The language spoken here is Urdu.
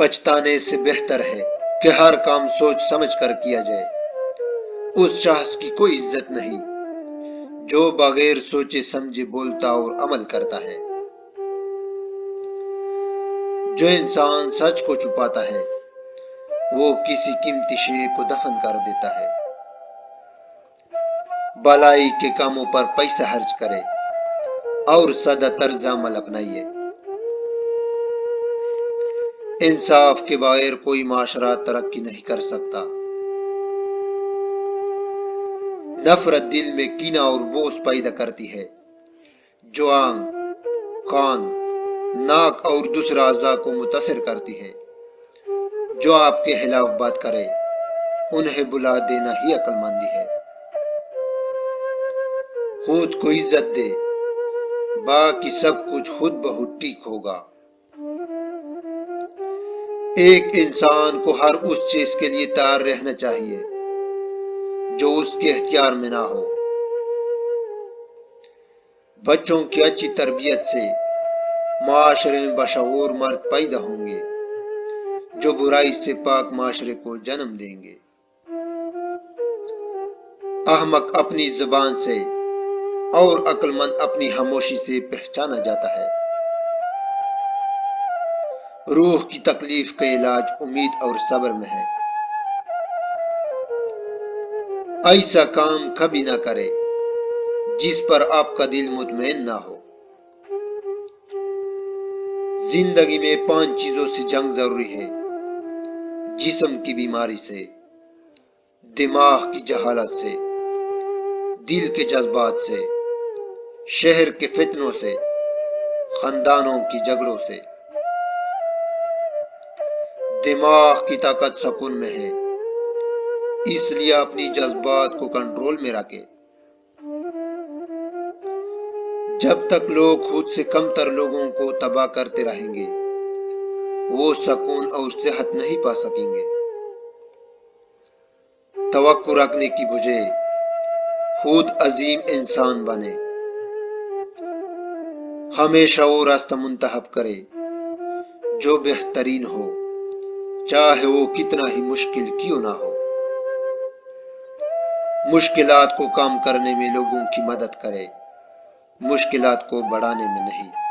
پچھتانے سے بہتر ہے کہ ہر کام سوچ سمجھ کر کیا جائے۔ اس شخص کی کوئی عزت نہیں جو بغیر سوچے سمجھے بولتا اور عمل کرتا ہے۔ جو انسان سچ کو چھپاتا ہے وہ کسی قیمتی شے کو دفن کر دیتا ہے۔ بھلائی کے کاموں پر پیسہ خرچ کرے اور سادہ طرز عمل اپنائیے۔ انصاف کے بغیر کوئی معاشرہ ترقی نہیں کر سکتا۔ نفرت دل میں کینہ اور بغض پیدا کرتی ہے۔ جو آنکھ، کان، ناک اور دوسرے اعضاء کو متاثر کرتی ہے۔ جو آپ کے خلاف بات کرے انہیں بلا دینا ہی عقل مندی ہے۔ خود کو عزت دے، باقی سب کچھ خود بخود ٹھیک ہوگا۔ ایک انسان کو ہر اس چیز کے لیے تیار رہنا چاہیے جو اس کے اختیار میں نہ ہو۔ بچوں کی اچھی تربیت سے معاشرے میں بشعور مرد پیدا ہوں گے جو برائی سے پاک معاشرے کو جنم دیں گے۔ احمق اپنی زبان سے اور عقل مند اپنی خاموشی سے پہچانا جاتا ہے۔ روح کی تکلیف کا علاج امید اور صبر میں ہے۔ ایسا کام کبھی نہ کرے جس پر آپ کا دل مطمئن نہ ہو۔ زندگی میں 5 چیزوں سے جنگ ضروری ہے: جسم کی بیماری سے، دماغ کی جہالت سے، دل کے جذبات سے، شہر کے فتنوں سے، خاندانوں کی جھگڑوں سے۔ دماغ کی طاقت سکون میں ہے، اس لیے اپنی جذبات کو کنٹرول میں رکھے۔ جب تک لوگ خود سے کم تر لوگوں کو تباہ کرتے رہیں گے وہ سکون اور صحت نہیں پا سکیں گے۔ توقع رکھنے کی بجائے خود عظیم انسان بنے۔ ہمیشہ وہ راستہ منتخب کرے جو بہترین ہو، چاہے وہ کتنا ہی مشکل کیوں نہ ہو۔ مشکلات کو کم کرنے میں لوگوں کی مدد کرے، مشکلات کو بڑھانے میں نہیں۔